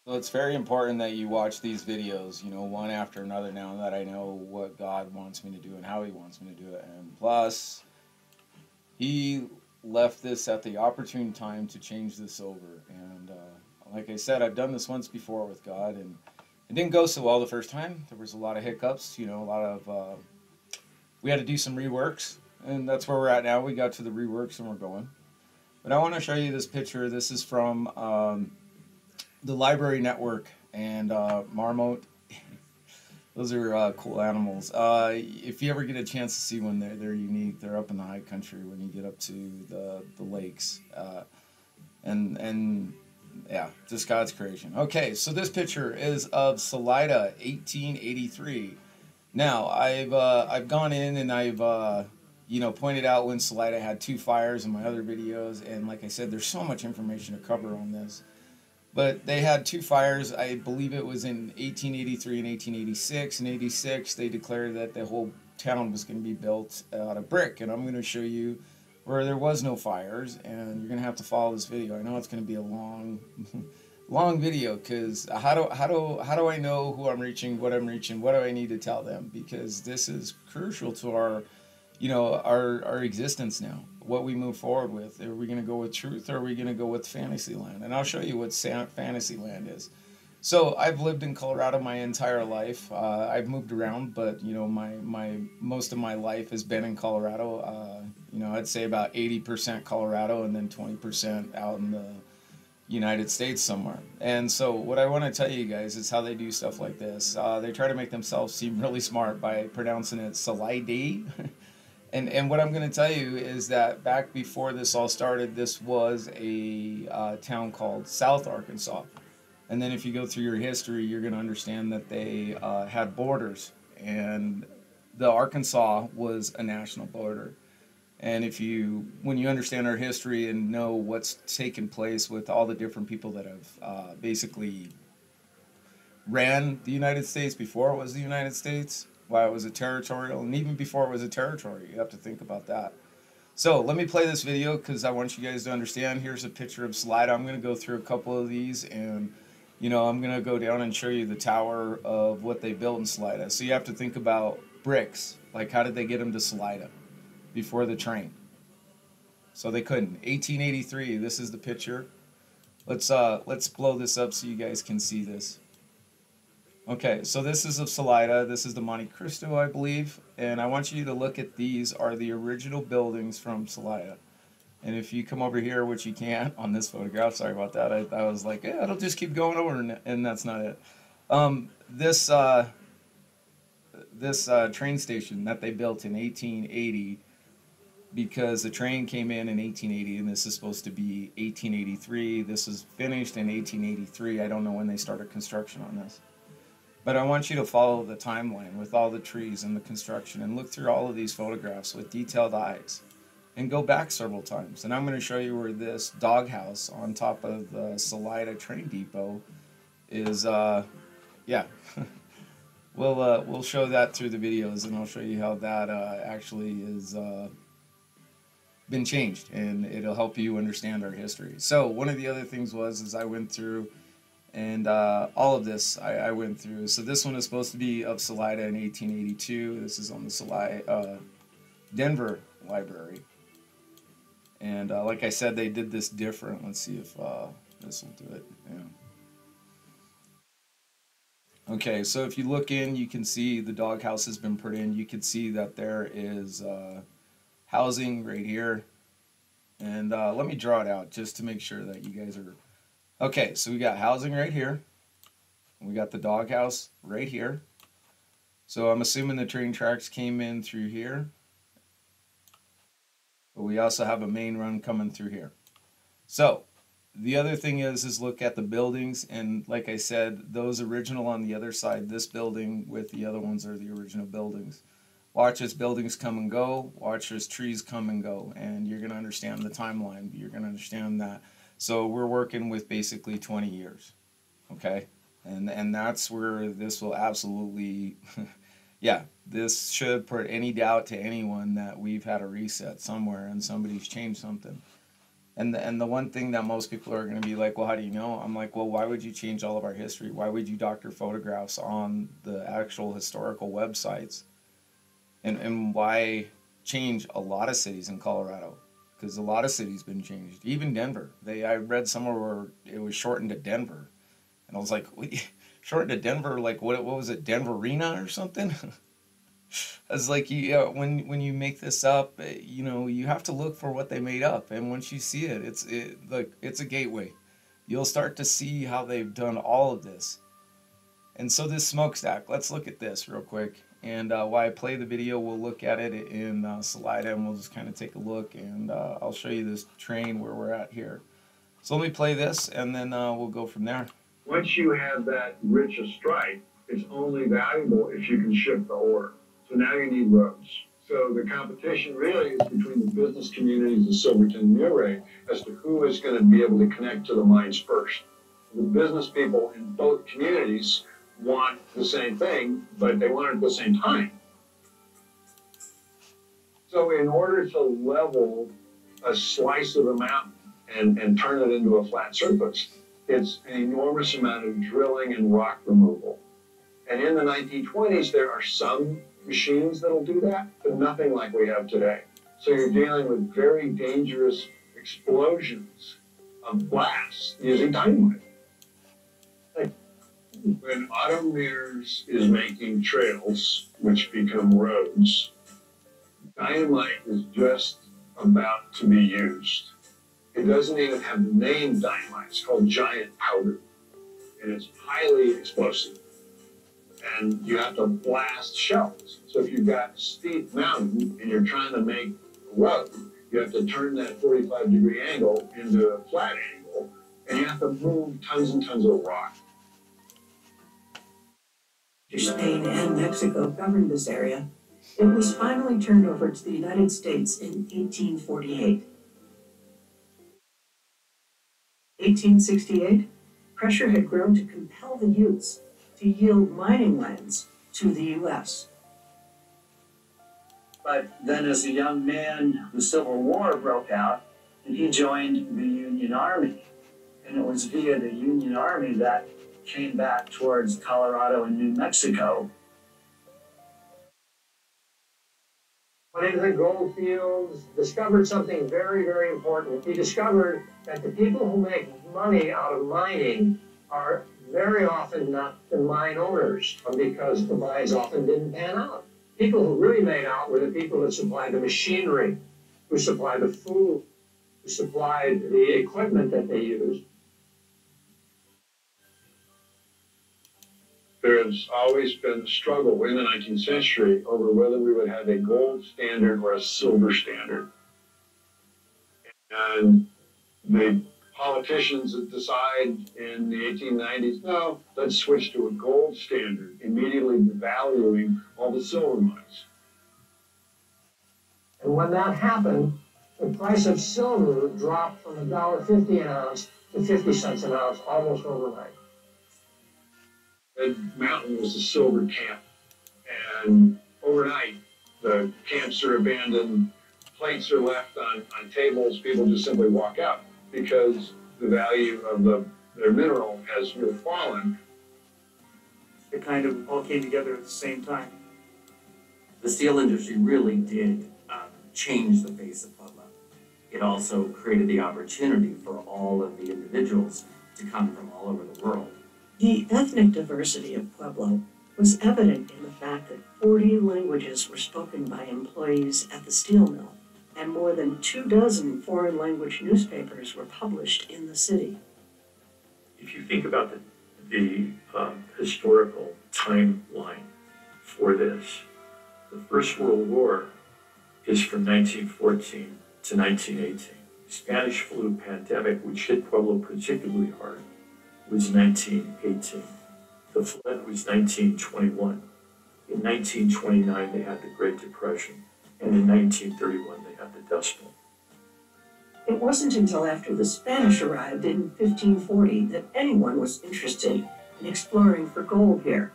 So it's very important that you watch these videos, one after another now that I know what God wants me to do and how He wants me to do it. And plus, He left this at the opportune time to change this over. And like I said, I've done this once before with God, and it didn't go so well the first time. There was a lot of hiccups, a lot of. We had to do some reworks, and that's where we're at now. We got to the reworks and we're going. But I want to show you this picture. This is from the Library Network and Marmot. Those are cool animals. If you ever get a chance to see one, they're unique. They're up in the high country when you get up to the lakes, and yeah, just God's creation. Okay, so this picture is of Salida, 1883. Now I've gone in and I've pointed out when Salida had two fires in my other videos, and like I said, there's so much information to cover on this. But they had two fires. I believe it was in 1883 and 1886. In 86, they declared that the whole town was going to be built out of brick. And I'm going to show you where there was no fires. And you're going to have to follow this video. I know it's going to be a long, long video because how do I know who I'm reaching, what I'm reaching, what do I need to tell them? Because this is crucial to our existence now, what we move forward with. Are we going to go with truth or are we going to go with Fantasyland? And I'll show you what Fantasyland is. So I've lived in Colorado my entire life. I've moved around, but my most of my life has been in Colorado. I'd say about 80% Colorado and then 20% out in the United States somewhere. And so what I want to tell you guys is how they do stuff like this. They try to make themselves seem really smart by pronouncing it Salide. And what I'm going to tell you is that back before this all started, this was a town called South Arkansas. And then if you go through your history, you're going to understand that they had borders, and the Arkansas was a national border. And when you understand our history and know what's taken place with all the different people that have basically ran the United States before it was the United States, why it was a territorial, and even before it was a territory. You have to think about that. So let me play this video because I want you guys to understand. Here's a picture of Salida. I'm going to go through a couple of these, and I'm going to go down and show you the tower of what they built in Salida. So you have to think about bricks. Like, how did they get them to Salida before the train? So they couldn't. 1883. This is the picture. Let's blow this up so you guys can see this. Okay, so this is of Salida. This is the Monte Cristo, I believe. And I want you to look at these are the original buildings from Salida. And if you come over here, which you can't on this photograph, sorry about that. I was like, yeah, it'll just keep going over, and that's not it. This train station that they built in 1880, because the train came in 1880, and this is supposed to be 1883. This was finished in 1883. I don't know when they started construction on this. But I want you to follow the timeline with all the trees and the construction and look through all of these photographs with detailed eyes and go back several times. And I'm going to show you where this doghouse on top of the Salida train depot is. Yeah, we'll show that through the videos, and I'll show you how that actually is been changed, and it'll help you understand our history. So one of the other things was I went through and all of this I went through. So this one is supposed to be of Salida in 1882. This is on the Denver Library. And like I said, they did this different. Let's see if this will do it. Yeah. Okay, so if you look in, you can see the doghouse has been put in. You can see that there is housing right here. And let me draw it out just to make sure that you guys are... Okay, so we got housing right here. We got the doghouse right here. So I'm assuming the train tracks came in through here. But we also have a main run coming through here. So the other thing is look at the buildings, and like I said, those original on the other side, this building with the other ones are the original buildings. Watch as buildings come and go, watch as trees come and go, and you're going to understand the timeline. You're going to understand that. So we're working with basically 20 years, okay? And that's where this will absolutely, yeah, this should put any doubt to anyone that we've had a reset somewhere and somebody's changed something. And the one thing that most people are going to be like, well, how do you know? I'm like, well, why would you change all of our history? Why would you doctor photographs on the actual historical websites? And why change a lot of cities in Colorado? Because a lot of cities been changed. Even Denver. I read somewhere where it was shortened to Denver, and I was like, wait, shortened to Denver? Like what was it, Denverina or something? I was like, yeah, when you make this up, you know, you have to look for what they made up, and once you see it, like it's a gateway. You'll start to see how they've done all of this. And so this smokestack, let's look at this real quick. And while I play the video, we'll look at it in Salida, and we'll just kind of take a look, and I'll show you this train where we're at here. So let me play this, and then we'll go from there. Once you have that rich a strike, it's only valuable if you can ship the ore. So now you need roads. So the competition really is between the business communities of Silverton and Millbrae as to who is going to be able to connect to the mines first. The business people in both communities want the same thing, but they want it at the same time. So in order to level a slice of the mountain and turn it into a flat surface, it's an enormous amount of drilling and rock removal. And in the 1920s, there are some machines that'll do that, but nothing like we have today. So you're dealing with very dangerous explosions of blasts using dynamite. Like when Otto Mears is making trails, which become roads, dynamite is just about to be used. It doesn't even have the name dynamite. It's called giant powder, and it's highly explosive. And you have to blast shells. So if you've got a steep mountain and you're trying to make a road, you have to turn that 45-degree angle into a flat angle, and you have to move tons and tons of rock. Spain and Mexico governed this area. It was finally turned over to the United States in 1848. 1868, pressure had grown to compel the Utes to yield mining lands to the U.S. But then as a young man, the Civil War broke out, and he joined the Union Army. And it was via the Union Army that came back towards Colorado and New Mexico. Went into the gold fields, discovered something very, very important. He discovered that the people who make money out of mining are very often not the mine owners, because the mines often didn't pan out. People who really made out were the people that supplied the machinery, who supplied the food, who supplied the equipment that they used. There has always been a struggle in the 19th century over whether we would have a gold standard or a silver standard. And the politicians that decide in the 1890s, no, let's switch to a gold standard, immediately devaluing all the silver mines. And when that happened, the price of silver dropped from $1.50 an ounce to 50 cents an ounce almost overnight. Red Mountain was a silver camp, and overnight the camps are abandoned, plates are left on tables, people just simply walk out because the value of their mineral has really fallen. It kind of all came together at the same time. The steel industry really did change the face of Pueblo. It also created the opportunity for all of the individuals to come from all over the world. The ethnic diversity of Pueblo was evident in the fact that 40 languages were spoken by employees at the steel mill, and more than 24 foreign language newspapers were published in the city. If you think about the historical timeline for this, the First World War is from 1914 to 1918. The Spanish flu pandemic, which hit Pueblo particularly hard, was 1918. The flood was 1921. In 1929, they had the Great Depression. And in 1931, they had the Dust Bowl. It wasn't until after the Spanish arrived in 1540 that anyone was interested in exploring for gold here.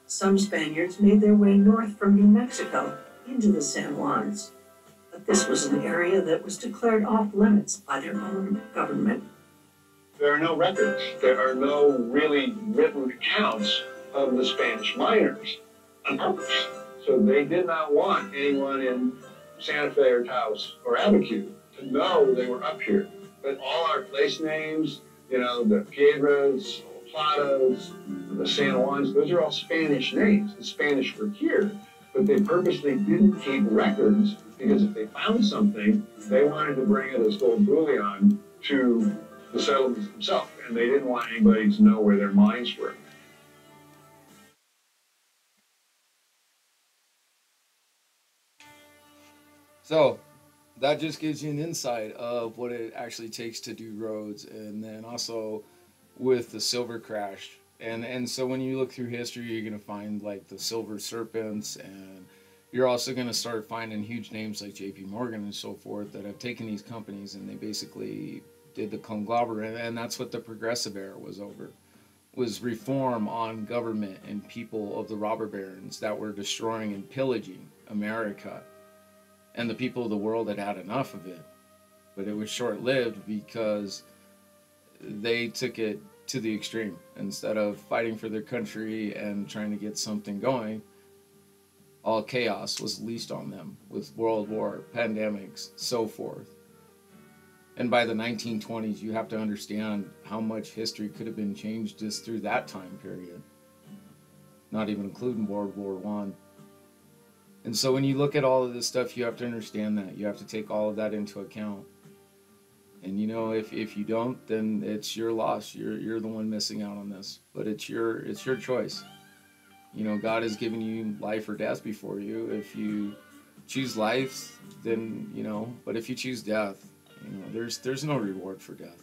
Some Spaniards made their way north from New Mexico into the San Juans. but this was an area that was declared off limits by their own government. There are no records. There are no really written accounts of the Spanish miners on purpose. So they did not want anyone in Santa Fe or Taos or Abiquiu to know they were up here. But all our place names, you know, the Piedras, Platas, the San Juans, those are all Spanish names. The Spanish were here, but they purposely didn't keep records because if they found something, they wanted to bring it as gold bullion to the settlements themselves, and they didn't want anybody to know where their mines were. So that just gives you an insight of what it actually takes to do roads, and then also with the silver crash. And so when you look through history, you're going to find like the silver serpents, and you're also going to start finding huge names like JP Morgan and so forth that have taken these companies and they basically did the conglomerate, and that's what the progressive era was over, was reform on government and people of the robber barons that were destroying and pillaging America. And the people of the world had had enough of it. But it was short-lived because they took it to the extreme. Instead of fighting for their country and trying to get something going, all chaos was leashed on them with World War, pandemics, so forth. And by the 1920s, you have to understand how much history could have been changed just through that time period. Not even including World War I. And so when you look at all of this stuff, you have to understand that. You have to take all of that into account. And you know, if you don't, then it's your loss. You're the one missing out on this. But it's your choice. You know, God has given you life or death before you. If you choose life, then, you know, but if you choose death, you know, there's no reward for death.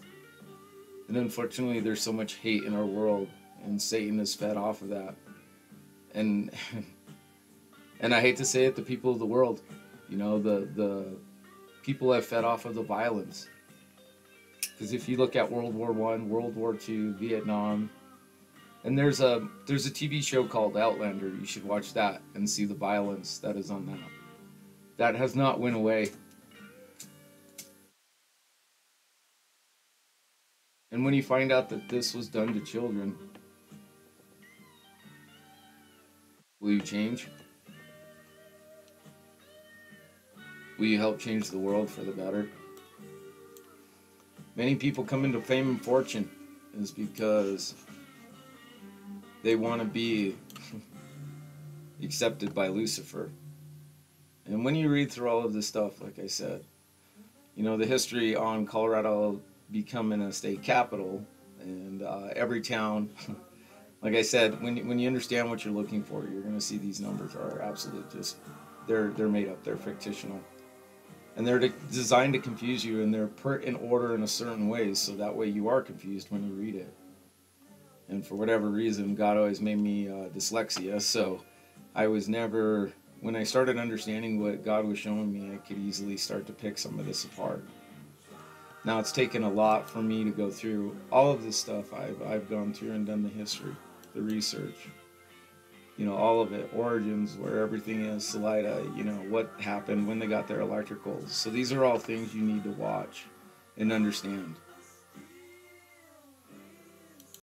And unfortunately, there's so much hate in our world, and Satan is fed off of that. And and I hate to say it, the people of the world, you know, the people have fed off of the violence. Because if you look at World War I, World War II, Vietnam, and there's a TV show called Outlander. You should watch that and see the violence that is on that. That has not went away. And when you find out that this was done to children, will you change? Will you help change the world for the better? Many people come into fame and fortune is because they want to be accepted by Lucifer. And when you read through all of this stuff, like I said, you know, the history on Colorado becoming a state capital, and every town, like I said, when you understand what you're looking for, you're going to see these numbers are absolute, just they're made up, they're fictional, and they're designed to confuse you, and they're put in order in a certain way, so that way you are confused when you read it. And for whatever reason, God always made me dyslexia, so I was never, when I started understanding what God was showing me, I could easily start to pick some of this apart. Now it's taken a lot for me to go through all of this stuff. I've gone through and done the history, the research, you know, all of it, origins, where everything is, Salida, you know, what happened, when they got their electricals. So these are all things you need to watch and understand.